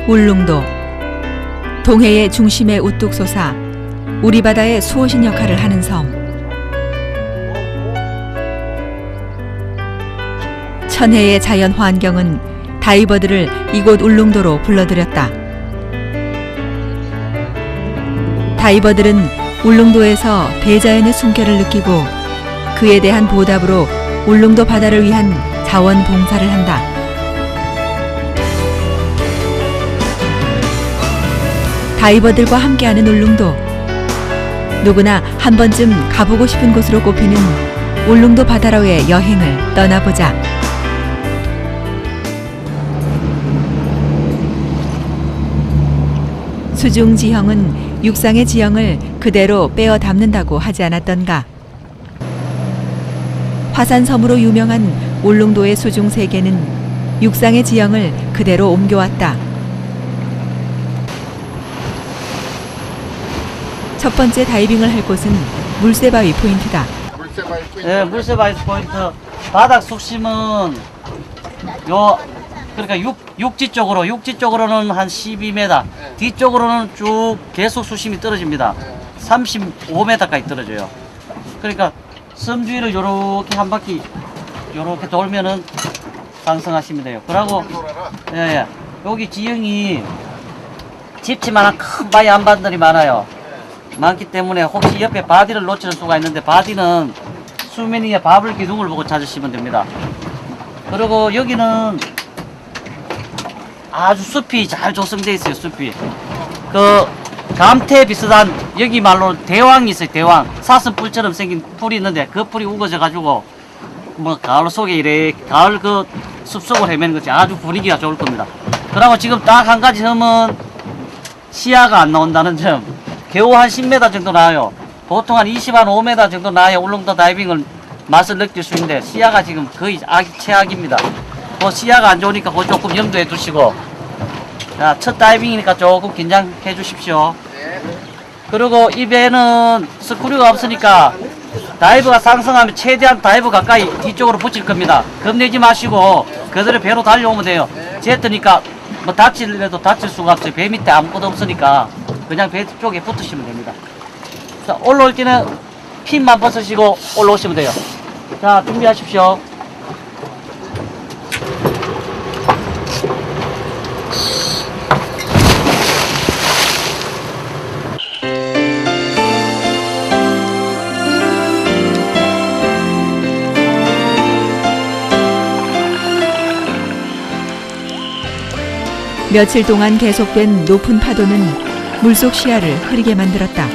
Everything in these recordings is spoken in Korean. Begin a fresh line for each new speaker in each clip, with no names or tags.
울릉도. 동해의 중심에 우뚝 솟아 우리 바다의 수호신 역할을 하는 섬. 천혜의 자연 환경은 다이버들을 이곳 울릉도로 불러들였다. 다이버들은 울릉도에서 대자연의 숨결을 느끼고 그에 대한 보답으로 울릉도 바다를 위한 자원봉사를 한다. 다이버들과 함께하는 울릉도. 누구나 한 번쯤 가보고 싶은 곳으로 꼽히는 울릉도 바다로의 여행을 떠나보자. 수중 지형은 육상의 지형을 그대로 빼어 담는다고 하지 않았던가. 화산섬으로 유명한 울릉도의 수중 세계는 육상의 지형을 그대로 옮겨왔다. 첫 번째 다이빙을 할 곳은 물새바위 포인트다.
네, 물새바위 포인트. 바닥 수심은 그러니까 육지 쪽으로는 한 12m, 뒤쪽으로는 쭉 계속 수심이 떨어집니다. 35m까지 떨어져요. 그러니까 섬 주위를 요렇게 한 바퀴 요렇게 돌면은 상승하시면 돼요. 그러고 여기 지형이 집치만한 큰 바위 안반들이 많기 때문에 혹시 옆에 바디를 놓치는 수가 있는데 바디는 수면 위에 바블 기둥을 보고 찾으시면 됩니다. 그리고 여기는 아주 숲이 잘 조성되어 있어요. 숲이 그 감태 비슷한, 여기 말로 대왕이 있어요. 대왕 사슴뿔처럼 생긴 풀이 있는데 그 풀이 우거져 가지고 뭐 가을 속에 이래 가을 그 숲속을 헤매는 것이 아주 분위기가 좋을 겁니다. 그리고 지금 딱 한 가지 점은 시야가 안 나온다는 점. 겨우 한 10m 정도 나와요. 보통 한 25m 정도 나와야 울릉도 다이빙을 맛을 느낄 수 있는데 시야가 지금 거의 최악입니다. 그 시야가 안 좋으니까 그거 조금 염두에 두시고. 자, 첫 다이빙이니까 조금 긴장해 주십시오. 그리고 이 배는 스크류가 없으니까 다이버가 상승하면 최대한 다이버 가까이 뒤쪽으로 붙일 겁니다. 겁내지 마시고 그대로 배로 달려오면 돼요. 제트니까 뭐 다치려도 다칠 수가 없어요. 배 밑에 아무것도 없으니까 그냥 배 쪽에 붙으시면 됩니다. 자, 올라올 때는 핀만 벗으시고 올라오시면 돼요. 자, 준비하십시오.
며칠 동안 계속된 높은 파도는 물속 시야를 흐리게 만들었다.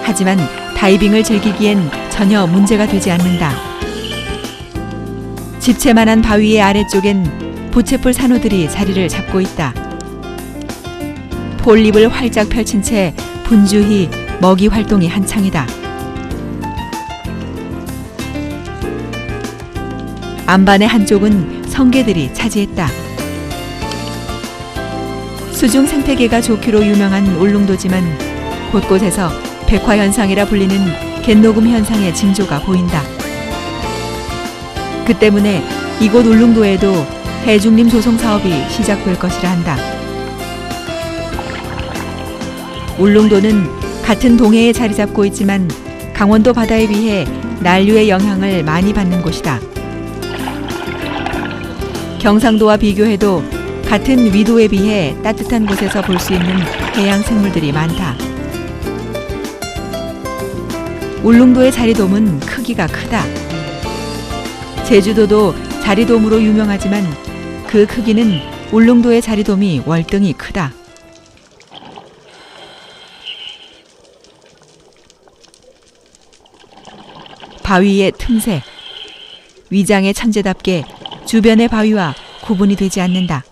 하지만 다이빙을 즐기기엔 전혀 문제가 되지 않는다. 집채만한 바위의 아래쪽엔 부채풀 산호들이 자리를 잡고 있다. 폴립을 활짝 펼친 채 분주히 먹이 활동이 한창이다. 안반의 한쪽은 성게들이 차지했다. 수중 생태계가 좋기로 유명한 울릉도지만 곳곳에서 백화현상이라 불리는 갯녹음 현상의 징조가 보인다. 그 때문에 이곳 울릉도에도 해중림 조성 사업이 시작될 것이라 한다. 울릉도는 같은 동해에 자리 잡고 있지만 강원도 바다에 비해 난류의 영향을 많이 받는 곳이다. 경상도와 비교해도 같은 위도에 비해 따뜻한 곳에서 볼 수 있는 해양 생물들이 많다. 울릉도의 자리돔은 크기가 크다. 제주도도 자리돔으로 유명하지만 그 크기는 울릉도의 자리돔이 월등히 크다. 바위의 틈새. 위장의 천재답게 주변의 바위와 구분이 되지 않는다.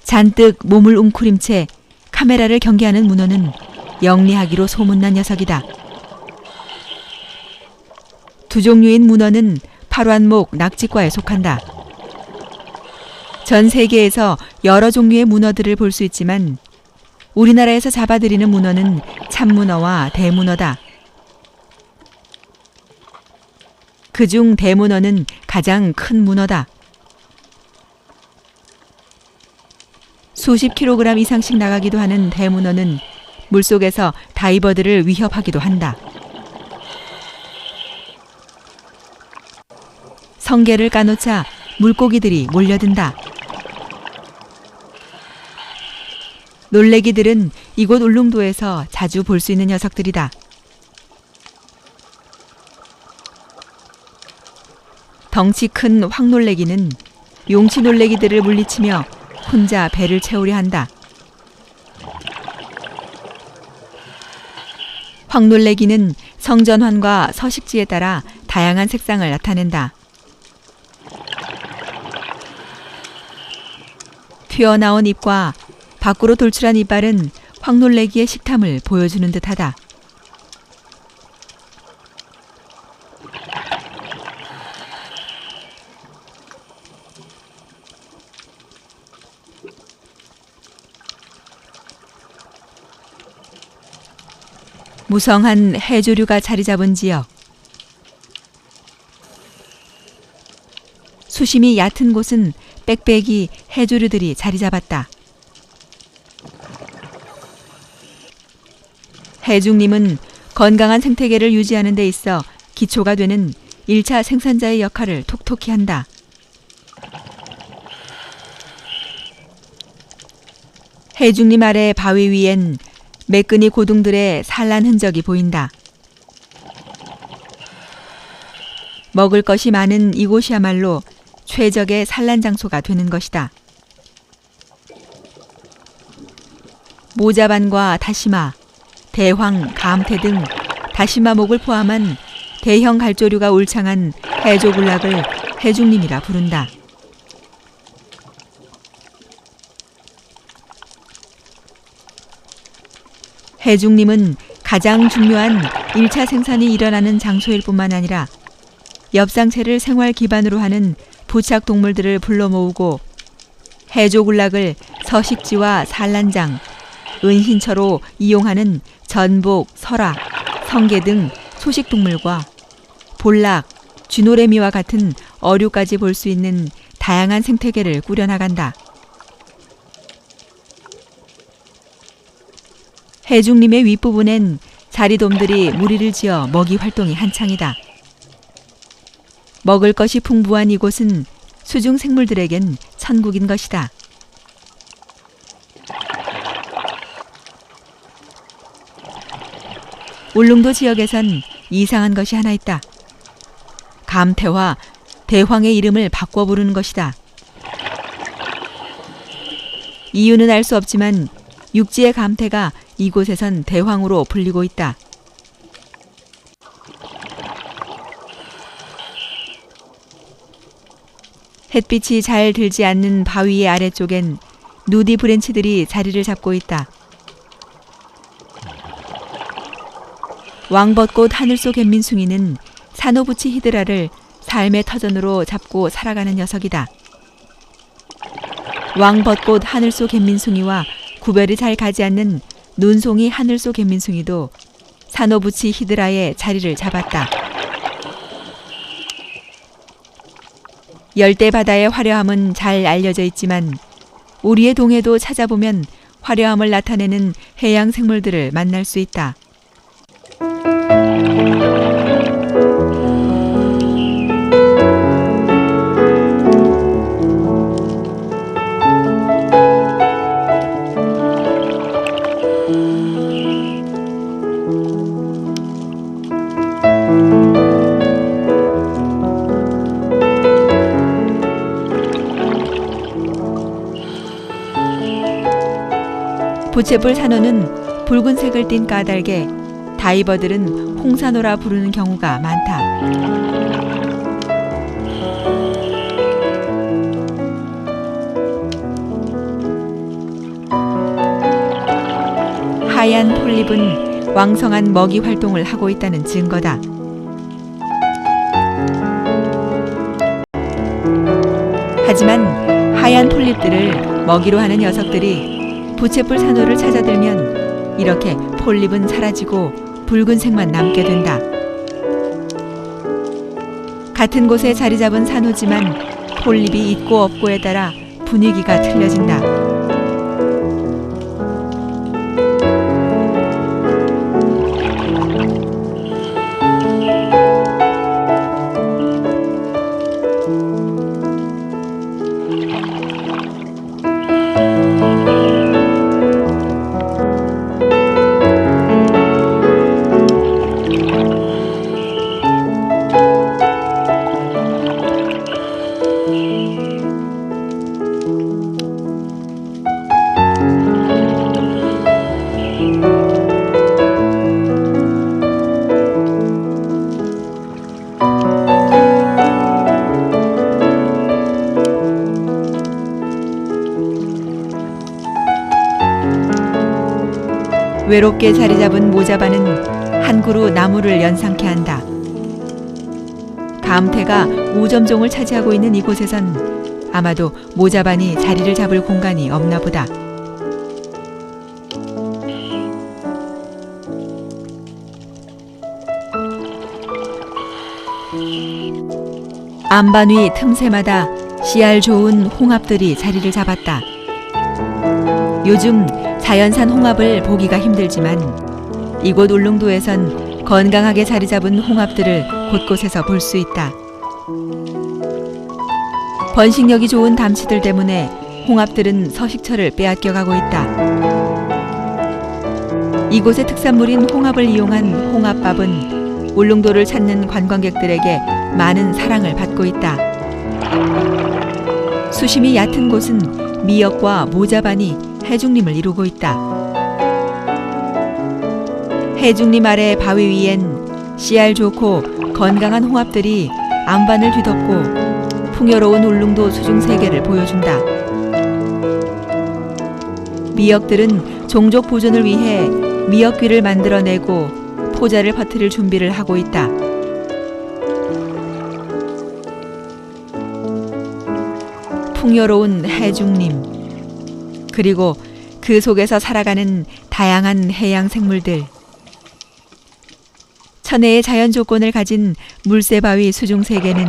잔뜩 몸을 웅크림채 카메라를 경계하는 문어는 영리하기로 소문난 녀석이다. 두 종류인 문어는 파란목 낙지과에 속한다. 전 세계에서 여러 종류의 문어들을 볼 수 있지만 우리나라에서 잡아들이는 문어는 참문어와 대문어다. 그중 대문어는 가장 큰 문어다. 수십 킬로그램 이상씩 나가기도 하는 대문어는 물속에서 다이버들을 위협하기도 한다. 성게를 까놓자 물고기들이 몰려든다. 놀래기들은 이곳 울릉도에서 자주 볼 수 있는 녀석들이다. 덩치 큰 황놀래기는 용치 놀래기들을 물리치며 혼자 배를 채우려 한다. 황놀래기는 성전환과 서식지에 따라 다양한 색상을 나타낸다. 튀어나온 입과 밖으로 돌출한 이빨은 황놀래기의 식탐을 보여주는 듯하다. 무성한 해조류가 자리 잡은 지역. 수심이 얕은 곳은 빽빽이 해조류들이 자리 잡았다. 해중림은 건강한 생태계를 유지하는 데 있어 기초가 되는 1차 생산자의 역할을 톡톡히 한다. 해중림 아래 바위 위엔 매끈이 고둥들의 산란 흔적이 보인다. 먹을 것이 많은 이곳이야말로 최적의 산란 장소가 되는 것이다. 모자반과 다시마, 대황, 감태 등 다시마목을 포함한 대형 갈조류가 울창한 해조군락을 해중림이라 부른다. 해중림은 가장 중요한 1차 생산이 일어나는 장소일 뿐만 아니라 엽상체를 생활 기반으로 하는 부착 동물들을 불러 모으고 해조군락을 서식지와 산란장, 은신처로 이용하는 전복, 설악, 성게 등 소식동물과 볼락, 쥐노래미와 같은 어류까지 볼 수 있는 다양한 생태계를 꾸려나간다. 해중림의 윗부분엔 자리돔들이 무리를 지어 먹이 활동이 한창이다. 먹을 것이 풍부한 이곳은 수중 생물들에겐 천국인 것이다. 울릉도 지역에선 이상한 것이 하나 있다. 감태와 대황의 이름을 바꿔 부르는 것이다. 이유는 알 수 없지만 육지의 감태가 이곳에선 대황으로 불리고 있다. 햇빛이 잘 들지 않는 바위의 아래쪽엔 누디 브랜치들이 자리를 잡고 있다. 왕벚꽃 하늘속 갯민숭이는 산호부치 히드라를 삶의 터전으로 잡고 살아가는 녀석이다. 왕벚꽃 하늘속 갯민숭이와 구별이 잘 가지 않는 눈송이 하늘속 갯민숭이도 산호부치 히드라의 자리를 잡았다. 열대 바다의 화려함은 잘 알려져 있지만 우리의 동해도 찾아보면 화려함을 나타내는 해양 생물들을 만날 수 있다. 부채불 산호는 붉은색을 띤 까닭에 다이버들은 홍산호라 부르는 경우가 많다. 하얀 폴립은 왕성한 먹이 활동을 하고 있다는 증거다. 하지만 하얀 폴립들을 먹이로 하는 녀석들이 부채불 산호를 찾아들면 이렇게 폴립은 사라지고 붉은색만 남게 된다. 같은 곳에 자리 잡은 산호지만 폴립이 있고 없고에 따라 분위기가 틀려진다. 외롭게 자리 잡은 모자반은 한 그루 나무를 연상케 한다. 감태가 5점종을 차지하고 있는 이곳에선 아마도 모자반이 자리를 잡을 공간이 없나 보다. 안반 위 틈새마다 씨알 좋은 홍합들이 자리를 잡았다. 요즘 자연산 홍합을 보기가 힘들지만 이곳 울릉도에선 건강하게 자리 잡은 홍합들을 곳곳에서 볼 수 있다. 번식력이 좋은 담치들 때문에 홍합들은 서식처를 빼앗겨가고 있다. 이곳의 특산물인 홍합을 이용한 홍합밥은 울릉도를 찾는 관광객들에게 많은 사랑을 받고 있다. 수심이 얕은 곳은 미역과 모자반이 해중림을 이루고 있다. 해중림 아래 바위 위엔 씨알 좋고 건강한 홍합들이 안반을 뒤덮고 풍요로운 울릉도 수중 세계를 보여준다. 미역들은 종족 보존을 위해 미역귀를 만들어내고 포자를 퍼뜨릴 준비를 하고 있다. 풍요로운 해중림, 그리고 그 속에서 살아가는 다양한 해양 생물들. 천혜의 자연 조건을 가진 물새바위 수중 세계는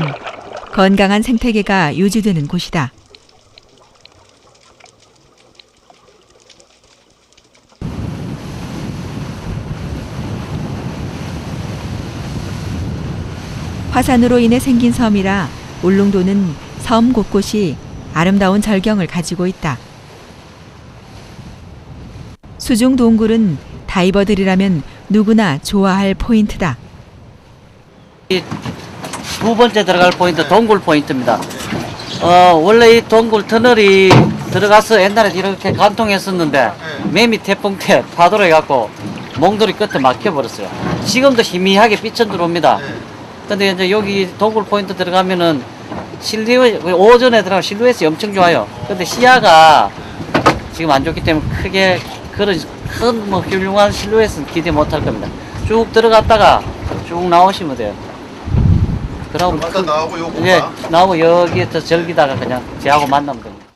건강한 생태계가 유지되는 곳이다. 화산으로 인해 생긴 섬이라 울릉도는 섬 곳곳이 아름다운 절경을 가지고 있다. 수중 동굴은 다이버들이라면 누구나 좋아할 포인트다.
두 번째 들어갈 포인트 동굴 포인트입니다. 원래 이 동굴 터널이 들어가서 옛날에 이렇게 관통했었는데 매미 태풍 때 파도로 해갖고 몽돌이 끝에 막혀버렸어요. 지금도 희미하게 빛은 들어옵니다. 근데 이제 여기 동굴 포인트 들어가면은 오전에 들어가면 실루엣이 엄청 좋아요. 근데 시야가 지금 안 좋기 때문에 크게 그런 큰 뭐 훌륭한 실루엣은 기대 못할 겁니다. 쭉 들어갔다가 쭉 나오시면 돼요. 그럼
나오고 요거
예, 나오고 여기에서 절기다가 그냥 제하고 만나면 됩니다.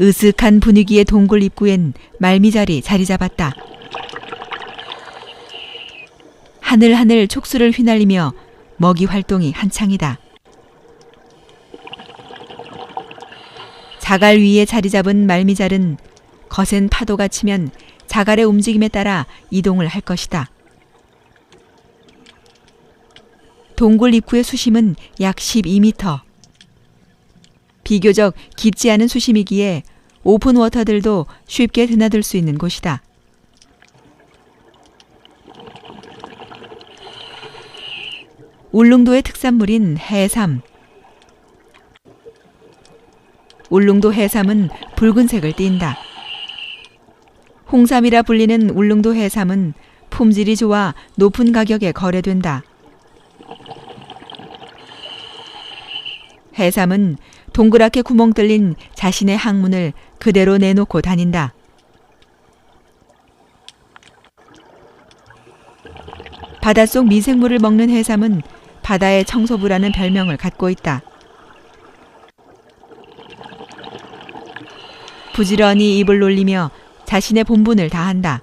으슥한 분위기의 동굴 입구엔 말미잘이 자리 잡았다. 하늘하늘 촉수를 휘날리며 먹이 활동이 한창이다. 자갈 위에 자리 잡은 말미잘은 거센 파도가 치면 자갈의 움직임에 따라 이동을 할 것이다. 동굴 입구의 수심은 약 12m. 비교적 깊지 않은 수심이기에 오픈워터들도 쉽게 드나들 수 있는 곳이다. 울릉도의 특산물인 해삼. 울릉도 해삼은 붉은색을 띈다. 홍삼이라 불리는 울릉도 해삼은 품질이 좋아 높은 가격에 거래된다. 해삼은 동그랗게 구멍 뚫린 자신의 항문을 그대로 내놓고 다닌다. 바닷속 미생물을 먹는 해삼은 바다의 청소부라는 별명을 갖고 있다. 부지런히 입을 놀리며 자신의 본분을 다한다.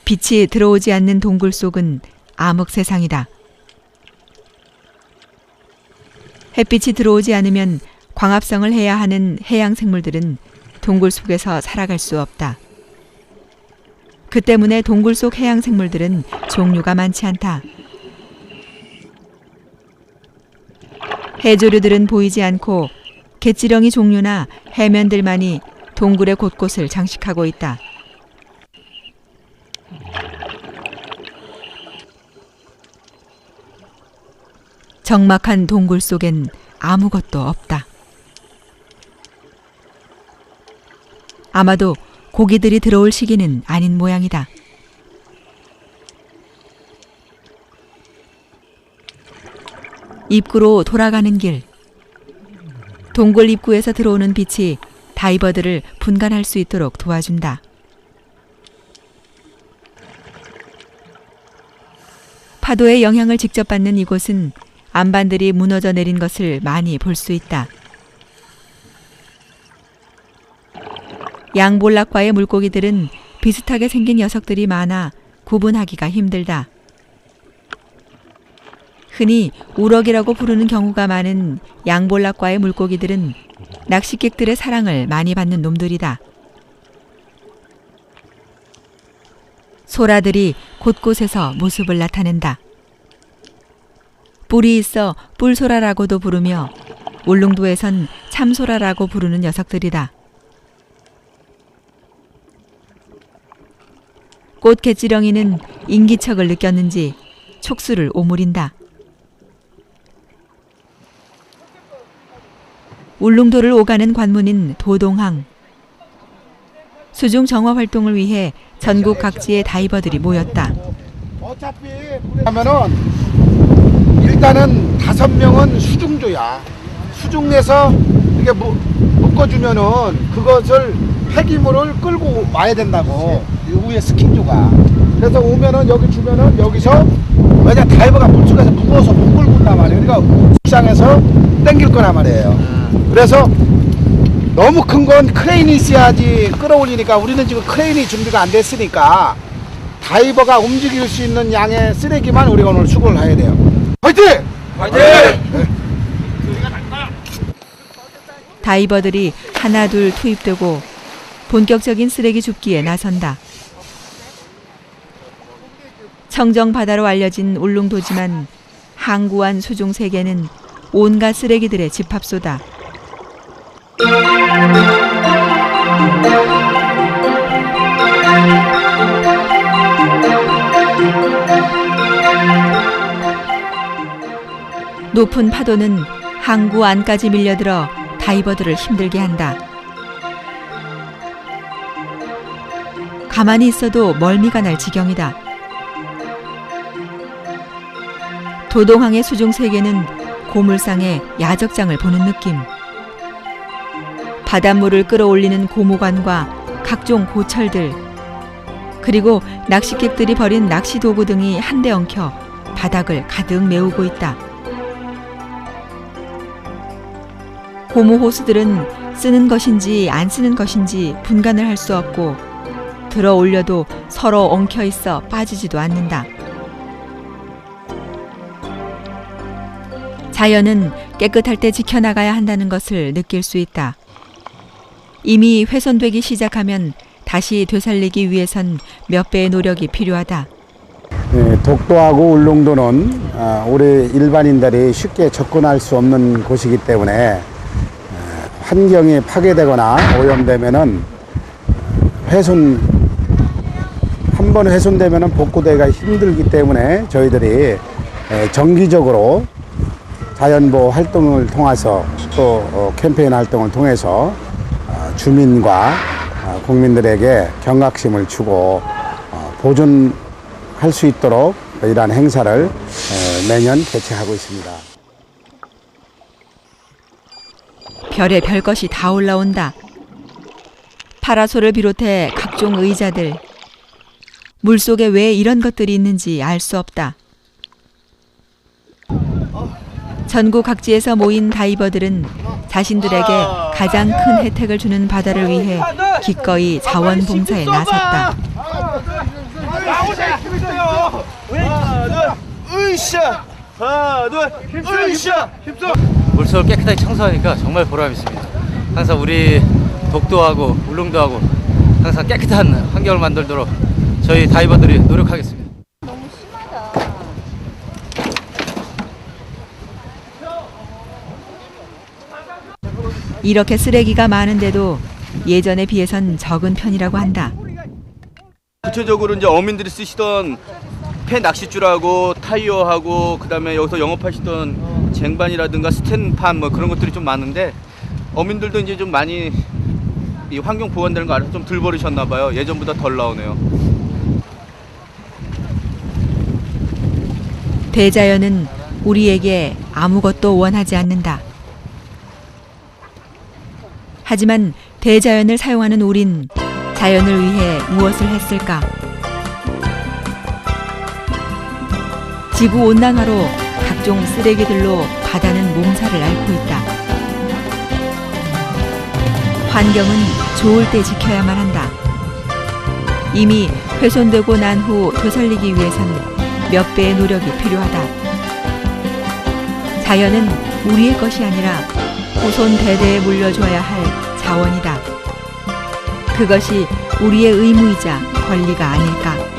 빛이 들어오지 않는 동굴 속은 암흑 세상이다. 햇빛이 들어오지 않으면 광합성을 해야 하는 해양 생물들은 동굴 속에서 살아갈 수 없다. 그 때문에 동굴 속 해양 생물들은 종류가 많지 않다. 해조류들은 보이지 않고 갯지렁이 종류나 해면들만이 동굴의 곳곳을 장식하고 있다. 적막한 동굴 속엔 아무것도 없다. 아마도 고기들이 들어올 시기는 아닌 모양이다. 입구로 돌아가는 길. 동굴 입구에서 들어오는 빛이 다이버들을 분간할 수 있도록 도와준다. 파도의 영향을 직접 받는 이곳은 안반들이 무너져 내린 것을 많이 볼 수 있다. 양볼락과의 물고기들은 비슷하게 생긴 녀석들이 많아 구분하기가 힘들다. 흔히 우럭이라고 부르는 경우가 많은 양볼락과의 물고기들은 낚시객들의 사랑을 많이 받는 놈들이다. 소라들이 곳곳에서 모습을 나타낸다. 뿔이 있어 뿔소라라고도 부르며 울릉도에선 참소라라고 부르는 녀석들이다. 꽃개찌렁이는 인기척을 느꼈는지 촉수를 오므린다. 울릉도를 오가는 관문인 도동항. 수중 정화 활동을 위해 전국 각지의 다이버들이 모였다.
어차피 하면은 일단은 5명은 수중조야. 수중에서 이렇게 묶어주면은 그것을 폐기물을 끌고 와야 된다고. 위에 스킨조가. 그래서 오면은 여기 주면은 여기서 왜냐 다이버가 물속에서 무거워서 못 끌고 온단 말이에요. 그러니까 옥상에서 당길 거란 말이에요. 그래서 너무 큰 건 크레인이 있어야지 끌어올리니까 우리는 지금 크레인이 준비가 안 됐으니까 다이버가 움직일 수 있는 양의 쓰레기만 우리가 오늘 수거를 해야 돼요. 화이팅! 화이팅! 네.
다이버들이 하나 둘 투입되고 본격적인 쓰레기 줍기에 나선다. 청정 바다로 알려진 울릉도지만 항구안 수중 세계는 온갖 쓰레기들의 집합소다. 높은 파도는 항구 안까지 밀려들어 다이버들을 힘들게 한다. 가만히 있어도 멀미가 날 지경이다. 도동항의 수중 세계는 고물상의 야적장을 보는 느낌. 바닷물을 끌어올리는 고무관과 각종 고철들, 그리고 낚시객들이 버린 낚시 도구 등이 한데 엉켜 바닥을 가득 메우고 있다. 고무 호수들은 쓰는 것인지 안 쓰는 것인지 분간을 할 수 없고 들어 올려도 서로 엉켜 있어 빠지지도 않는다. 자연은 깨끗할 때 지켜나가야 한다는 것을 느낄 수 있다. 이미 훼손되기 시작하면 다시 되살리기 위해선 몇 배의 노력이 필요하다.
네, 독도하고 울릉도는 우리 일반인들이 쉽게 접근할 수 없는 곳이기 때문에 환경이 파괴되거나 오염되면은 한 번 훼손되면은 복구되기가 힘들기 때문에 저희들이 정기적으로 자연보호 활동을 통해서 또 캠페인 활동을 통해서 주민과 국민들에게 경각심을 주고 보존할 수 있도록 이러한 행사를 매년 개최하고 있습니다.
별의 별것이 다 올라온다. 파라솔을 비롯해 각종 의자들. 물속에 왜 이런 것들이 있는지 알 수 없다. 전국 각지에서 모인 다이버들은 자신들에게 가장 큰 혜택을 주는 바다를 위해 기꺼이 자원봉사에 나섰다.
물속을 깨끗하게 청소하니까 정말 보람 있습니다. 항상 우리 독도하고 울릉도하고 항상 깨끗한 환경을 만들도록 저희 다이버들이 노력하겠습니다.
이렇게 쓰레기가 많은데도 예전에 비해선 적은 편이라고 한다.
구체적으로 이제 어민들이 쓰시던 폐 낚싯줄하고 타이어하고 그다음에 여기서 영업하시던 쟁반이라든가 스탠판 뭐 그런 것들이 좀 많은데 어민들도 이제 좀 많이 이 환경 보호한다는 거 알아서 좀 덜 버리셨나 봐요. 예전보다 덜 나오네요.
대자연은 우리에게 아무것도 원하지 않는다. 하지만 대자연을 사용하는 우린 자연을 위해 무엇을 했을까? 지구온난화로 각종 쓰레기들로 바다는 몸살을 앓고 있다. 환경은 좋을 때 지켜야만 한다. 이미 훼손되고 난 후 되살리기 위해선 몇 배의 노력이 필요하다. 자연은 우리의 것이 아니라 후손 대대에 물려줘야 할 자원이다. 그것이 우리의 의무이자 권리가 아닐까.